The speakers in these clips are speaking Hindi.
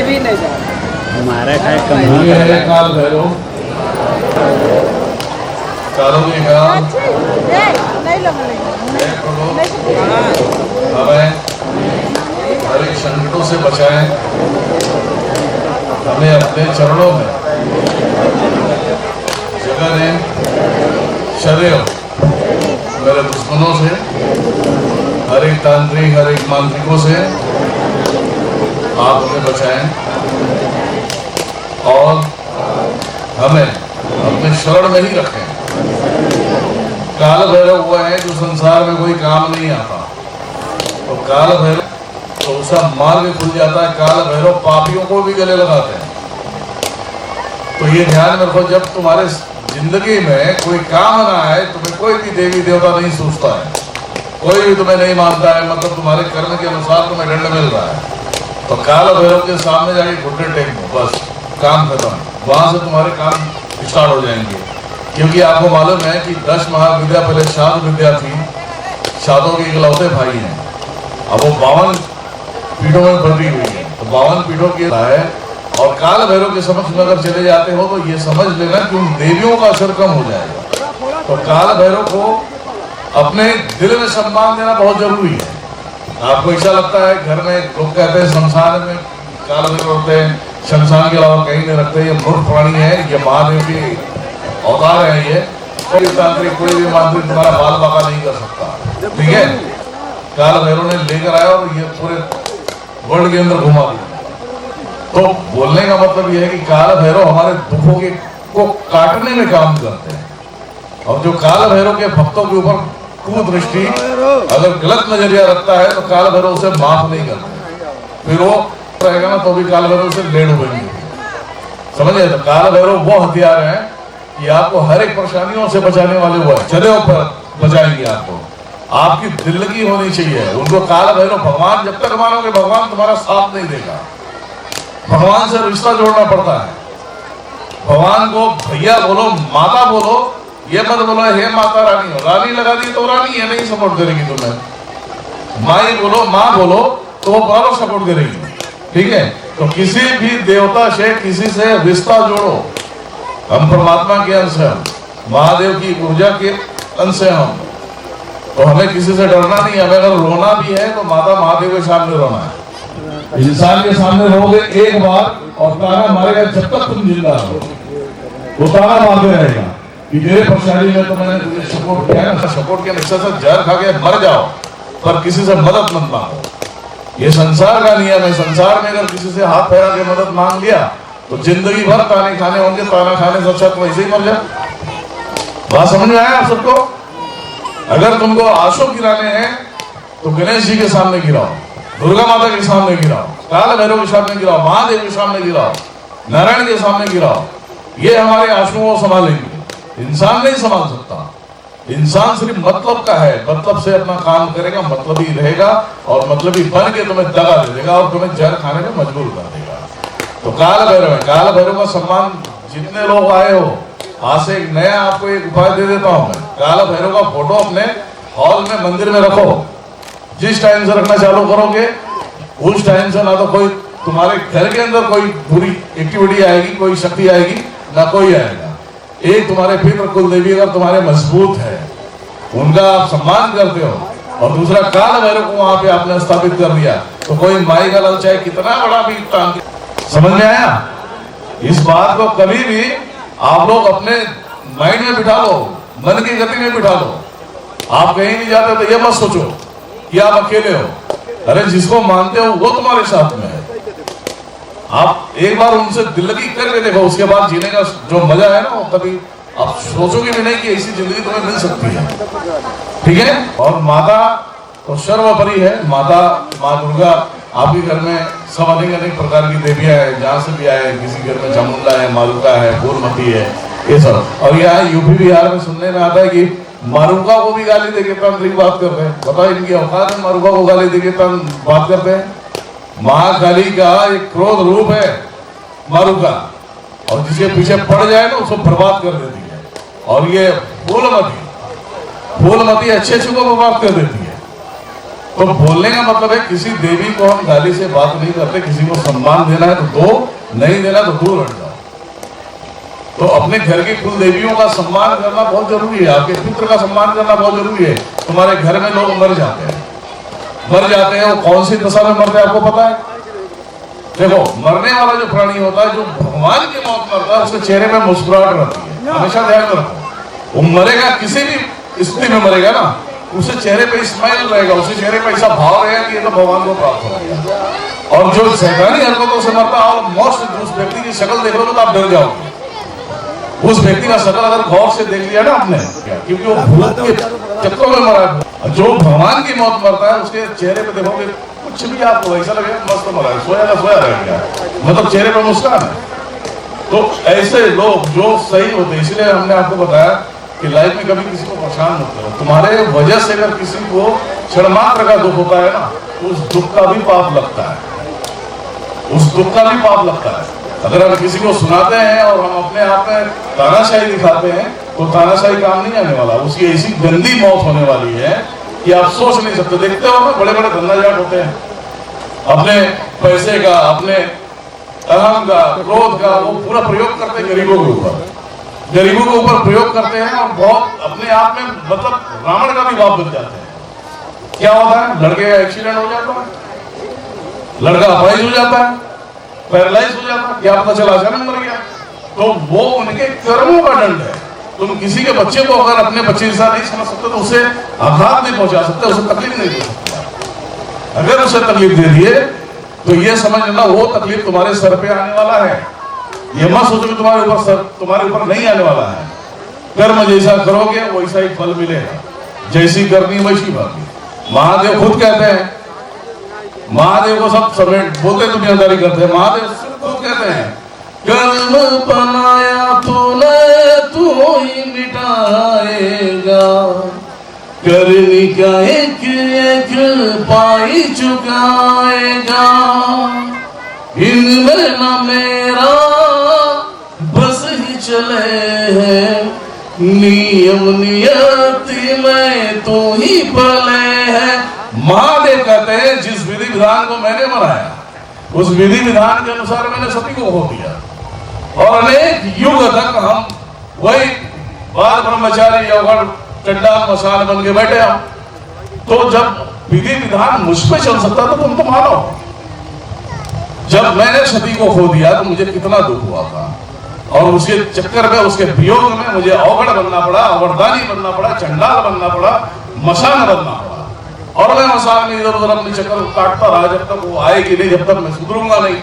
भी नहीं जा हमारा काय कम काल भैरव कालों के काल हमें हर एक संकटों से बचाएं, हमें अपने चरणों में जगह दें। सदैव मेरे दुश्मनों से, हर एक तांत्रिक, हर एक मांत्रिकों से आप हमें बचाएं और हमें अपने शरण में ही रखें। काल भैरव हुआ है जो संसार में कोई काम नहीं आता, तो काल भैरव तो उसका मार्ग खुल जाता है। काल भैरव पापियों को भी गले लगाते हैं। तो ये ध्यान में रखो, जब तुम्हारे जिंदगी में कोई काम ना आए, तुम्हें कोई भी देवी देवता नहीं सोचता है, कोई भी तुम्हें नहीं मानता है, मतलब तुम्हारे कर्म के अनुसार तुम्हें दंड मिल रहा है, तो काल भैरव के सामने जाके घुटने टेक दो, बस काम खत्म। वहां से तुम्हारे काम स्टार्ट हो जाएंगे। क्योंकि आपको मालूम है कि 10 महाविद्या पहले शाद विद्या थी, शादों के इकलौते भाई हैं। अब वो 52 पीठों में बंधी हुई है, तो 52 पीठों की है। और काल भैरव के समक्ष में अगर चले जाते हो तो ये समझ लेना कि उन देवियों का असर कम हो जाएगा। तो काल भैरव को अपने दिल में सम्मान देना बहुत जरूरी है। आपको ऐसा लगता है घर में लोग कहते हैं शमशान में काल भैरव होते हैं, शमशान के अलावा कहीं नहीं रखते, ये मूर्ख प्राणी है, ये महादेव की अवतार है। ये कोई तांत्रिक, कोई भी मांत्रिक तुम्हारा बाल बाका नहीं कर सकता, ठीक है। काल भैरव ने लेकर आया और ये पूरे वर्ल्ड के अंदर घुमा दिया। तो बोलने का मतलब यह है कि काल भैरव हमारे दुखों के को काटने में काम करते हैं। और जो काल भैरव के भक्तों के ऊपर कुदृष्टि अगर गलत नजरिया रखता है तो काल भैरव उसे माफ नहीं करते, फिर वो रहेगा ना तो भी काल भैरव से लेड़ होगी। समझे? तो काल भैरव वो हथियार है कि आपको हर एक परेशानियों से बचाने वाले वो है, चले ऊपर बचाएंगे आपको। आपकी दिल्लगी होनी चाहिए। उनको काल भैरव भगवान जब तक मानोगे भगवान तुम्हारा साथ नहीं देगा। भगवान से रिश्ता जोड़ना पड़ता है। भगवान को भैया बोलो, माता बोलो, ये मत बोलो हे माता रानी। रानी लगा दी तो रानी है नहीं सपोर्ट करेगी तुम्हें। माई बोलो, माँ बोलो तो वो बराबर सपोर्ट करेगी, ठीक है। तो किसी भी देवता से, किसी से रिश्ता जोड़ो। हम परमात्मा के अंश हैं, महादेव की ऊर्जा के अंश हैं हम, तो हमें किसी से डरना नहीं। हमें अगर रोना भी है तो माता महादेव के सामने रोना है। इंसान के सामने रोगे एक बार और ताना मारेगा जब तक तुम जिंदा हो। वो ताना मारते रहेगा कि मेरे परेशानी में तो मैंने तुझे सपोर्ट किया ना, सपोर्ट के निश्चय से जहर खा के मर जाओ, पर किसी से मदद मत मांगो। ये संसार का नियम है। संसार में अगर किसी से हाथ फैला के मदद मांग लिया तो जिंदगी भर ताने खाने होंगे। ताना खाने से अच्छा तो वैसे ही मर जाए। बात समझ में आया आप सबको? अगर तुमको आंसू गिराने हैं तो गणेश जी के सामने गिराओ, दुर्गा माता के सामने गिराओ, काल भैरव के सामने गिराओ, महादेव के सामने गिराओ, नारायण के सामने गिराओ। ये हमारे आंसुओं को संभालेंगे। इंसान नहीं संभाल सकता। इंसान सिर्फ मतलब का है, मतलब से अपना काम करेगा, मतलब ही रहेगा और मतलब ही बन के तुम्हें दगा दे देगा और तुम्हें जहर खाने में मजबूर कर देगा। तो काल भैरव है। काल भैरव का सम्मान जितने लोग आए हो, आज से एक नया आपको एक उपाय दे देता हूं मैं। काल भैरव का फोटो अपने हॉल में, मंदिर में रखो। जिस टाइम से रखना चालू करोगे उस टाइम से ना तो कोई तुम्हारे घर के अंदर कोई बुरी एक्टिविटी आएगी, कोई शक्ति आएगी, ना कोई आएगा। एक तुम्हारे पितृ कुल देवी अगर तुम्हारे मजबूत है, उनका आप सम्मान करते हो, और दूसरा काल भैरव को वहां पे आपने स्थापित कर दिया, तो कोई माई का लल चाहे कितना बड़ा भी काम। समझ में आया? इस बात को कभी भी आप लोग अपने माइंड में बिठा लो, मन की गति में बिठा लो। आप कहीं नहीं जाते तो ये मत सोचो कि आप अकेले हो। अरे जिसको मानते हो वो तुम्हारे साथ में है। आप एक बार उनसे दिल्लगी करके देखो, उसके बाद जीने का जो मजा है ना, वो कभी आप सोचोगे भी नहीं कि ऐसी जिंदगी तुम्हें मिल सकती है, ठीक है। और माता तो सर्वोपरि है। माता माँ दुर्गा आपके घर में सब अनेक अनेक प्रकार की देवियां हैं, जहाँ से भी आए। किसी घर में चामुंडा है, मारुका है, फूलमती है, ये सब। और यहाँ यूपी बिहार में सुनने में आता है कि मारुका को भी गाली देके तांत्रिक बात करते हैं। बताओ इनकी औकात में मारुका को गाली देके बात करते हैं। महाकाली का एक क्रोध रूप है मारुका, और जिसके पीछे पड़ जाए ना उसको बर्बाद कर देती है। और ये फूलमती अच्छे को बर्बाद कर देती है। तो बोलने का मतलब है किसी देवी को हम गाली से बात नहीं करते, किसी को सम्मान देना है तो दो, नहीं देना तो दूर हट जाओ। तो अपने घर की कुल देवियों का सम्मान करना बहुत जरूरी है, आपके पुत्र का सम्मान करना बहुत जरूरी है। तुम्हारे घर में लोग मर जाते हैं, वो कौन सी दशा में मरते हैं आपको पता है? देखो, मरने वाला जो प्राणी होता है, जो भगवान की मौत मरता है, उसके चेहरे में मुस्कुराहट रहती है। हमेशा ध्यान रखो, वो मरेगा किसी भी स्थिति में मरेगा ना, उसके चेहरे पे स्माइल रहेगा, उसके चेहरे पे ऐसा भाव रहेगा कि ये तो भगवान को प्राप्त होगा। और जो शैतानी हरकतों से मरता है, और मोस्ट उस व्यक्ति की शक्ल देख लो तो आप डर जाओगे। उस व्यक्ति का शक्ल अगर गौर से देख लिया ना आपने, क्योंकि वो भूत के चक्करों में मरा है। जो भगवान की मौत मरता है, उसके चेहरे पे देखोगे कुछ भी आपको ऐसा लगेगा मस्त मरा है, सोया रह गया, मतलब चेहरे पे मुस्कान है। तो ऐसे लोग जो सही होते हैं, इसलिए हमने आपको बताया कि लाइफ में कभी किसी को परेशान मत करो। तुम्हारे वजह से अगर किसी को क्षण मात्र का दुख होता है ना, तो उस दुख का भी पाप लगता है, उस दुख का भी पाप लगता है। अगर हम किसी को सुनाते हैं और हम अपने आप में तानाशाही दिखाते हैं, तो तानाशाही काम नहीं आने वाला, उसकी ऐसी गंदी मौत होने वाली है कि आप सोच नहीं सकते। देखते हो ना, बड़े बड़े धंधाजाट होते हैं, अपने पैसे का, अपने अहम का, क्रोध का वो पूरा प्रयोग करते हैं गरीबों के ऊपर, गरीबों के ऊपर प्रयोग करते हैं, और बहुत अपने आप में मतलब रावण का भी बाप बन जाते हैं। क्या होता है? लड़के का एक्सीडेंट हो जाता है, लड़का अपाहिज हो जाता है, पैरालाइज हो जाता है, क्या पता चला अचानक मर गया। तो वो उनके कर्मों का दंड है। तुम किसी के बच्चे को अगर अपने बच्चे जैसा नहीं समझ सकते तो उसे आघात नहीं पहुंचा सकते, उसे तकलीफ नहीं दे सकते। अगर उसे तकलीफ दे दिए तो ये समझ लेना वो तकलीफ तुम्हारे सर पे आने वाला है। ये मत सोचो कि तुम्हारे ऊपर नहीं आने वाला है। कर्म जैसा करोगे वैसा ही फल मिलेगा, जैसी करनी वैसी भागी। महादेव खुद कहते हैं, महादेव को सब समेट बोलते दुनियादारी करते हैं, महादेव खुद कहते हैं, कर्म बनाया तूने तू ही मिटाएगा, करनी का एक एक पाई चुकाएगा, इनमें ना मेरा बस ही चले है, नियम नियति में तू ही पले है। महादेव कहते हैं जिस विधि विधान को मैंने बनाया, उस विधि विधान के अनुसार मैंने सभी को खो दिया, और अनेक युग तक हम वही बाल ब्रह्मचारी अवगढ़ चंडाल मसान बन के बैठे हम। तो जब विधि विधान मुझ पे चल सकता था तुम तो मानो, जब मैंने सती को खो दिया तो मुझे कितना दुख हुआ था, और उसके चक्कर में, उसके वियोग में मुझे अवगढ़ बनना पड़ा, अवरदानी बनना पड़ा, चंडाल बनना पड़ा, मसान बनना पड़ा। और मैं मसान में इधर उधर अपने चक्कर काटता रहा जब तक वो आएगी नहीं, जब तक मैं सुधरूंगा नहीं।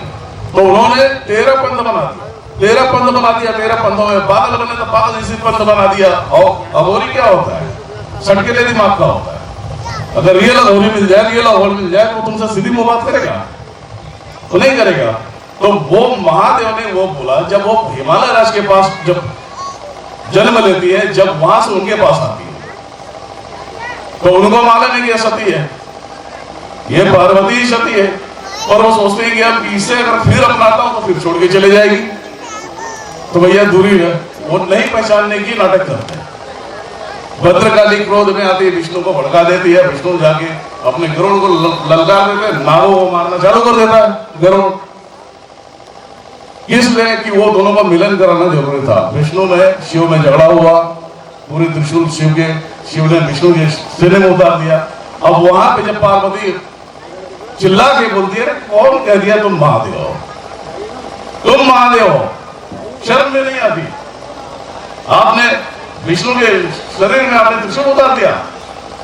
तो उन्होंने 13 पंथ बना दिया, 13 पंथ बना दिया, 13 पंथों में बादल बने तो बादल जैसे पंथ बना दिया। और अघोरी क्या होता है? सटकेले दिमाग का होता है। अगर रियल अघोरी मिल जाए, रियल अघोर मिल जाए तो तुमसे सीधी मुंह बात करेगा? तो नहीं करेगा। तो वो महादेव ने वो बोला, जब वो हिमालय राज के पास जब जन्म लेती है, जब वहां से उनके पास आती है, तो उनको मालूम है कि यह सती है, ये पार्वती सती है, और वो सोचते हैं कि अब इसे अगर फिर अपनाता हूं तो फिर छोड़ के चले जाएगी, तो भैया दूरी है। वो नहीं पहचानने की नाटक करते हैं। भद्रकाली क्रोध में आती है, विष्णु को भड़का देती है, विष्णु जाके अपने गरुड़ को ललकार देते हैं, नागों को मारना चालू कर देता है गरुड़, इसलिए कि वो दोनों का मिलन कराना जरूरी था। विष्णु में शिव में झगड़ा हुआ, पूरी त्रिशूल शिव ने विष्णु के सिर में उतार दिया। अब वहां पे जब पार्वती चिल्ला के बोलती है, कौन कह दिया तुम महादेव हो, तुम महादेव हो, शर्म में नहीं आती? आपने विष्णु के शरीर में आपने त्रिशूल उतार दिया।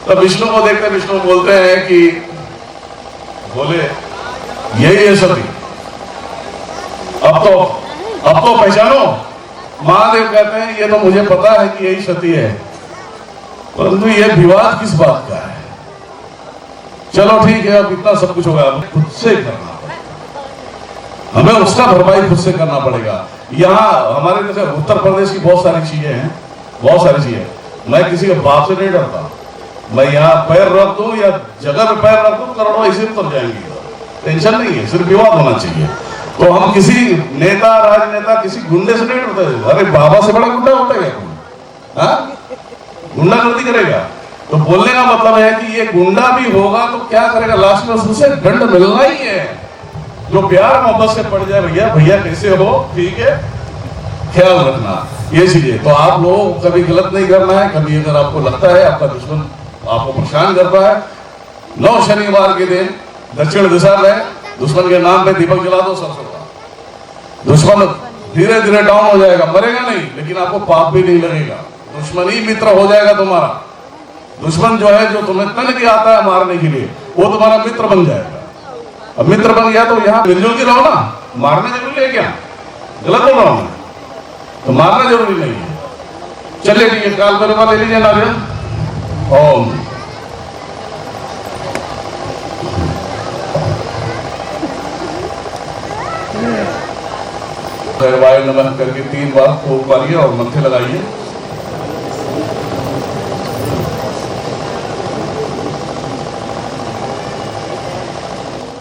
तब विष्णु को देखते विष्णु बोलते हैं कि बोले यही है सती, अब तो पहचानो। महादेव कहते हैं ये तो मुझे पता है कि यही सती है, परंतु ये विवाद किस बात का है? चलो ठीक है, अब इतना सब कुछ होगा, खुद से करना पड़ेगा, हमें उसका भरपाई खुद से करना पड़ेगा। यहाँ हमारे जैसे उत्तर प्रदेश की बहुत सारी चीजें हैं, बहुत सारी चीजें। मैं किसी के बाप से नहीं डरता, मैं यहाँ पैर रख दूं या जगह पे पैर रख दूं, करोड़ों ऐसे उतर जाएंगे, टेंशन नहीं है, सिर्फ विवाद होना चाहिए। तो हम किसी नेता, राजनेता, किसी गुंडे से नहीं डरते। अरे बाबा से बड़ा गुंडा होता है क्या? गुंडागर्दी करेगा तो बोलने का मतलब है कि ये गुंडा भी होगा तो क्या करेगा, लास्ट में उसे दंड मिलना ही है। जो प्यार मोहब्बत से पड़ जाए, भैया भैया कैसे हो, ठीक है, ख्याल रखना ये चीजें। तो आप लोग कभी गलत नहीं करना है। कभी अगर आपको लगता है आपका दुश्मन आपको परेशान कर रहा है, 9 शनिवार के दिन दक्षिण दिशा में दुश्मन के नाम पे दीपक जला दो सरसों का। दुश्मन धीरे धीरे डाउन हो जाएगा, मरेगा नहीं, लेकिन आपको पाप भी नहीं लगेगा। दुश्मन ही मित्र हो जाएगा तुम्हारा। दुश्मन जो है, जो तुम्हें तन के आता है मारने के लिए, वो तुम्हारा मित्र बन जाएगा। अब मित्र बन गया तो यहाँ मिलजुल के रहो ना, मारना जरूरी है क्या? गलत बोल रहा हूं? तो मारना जरूरी नहीं है। चलिए ठीक है, काल भैरव ले लीजिए नारियल। ओम भैरवाय नमः करके 3 बार फूंक मारिए और मत्थे लगाइए।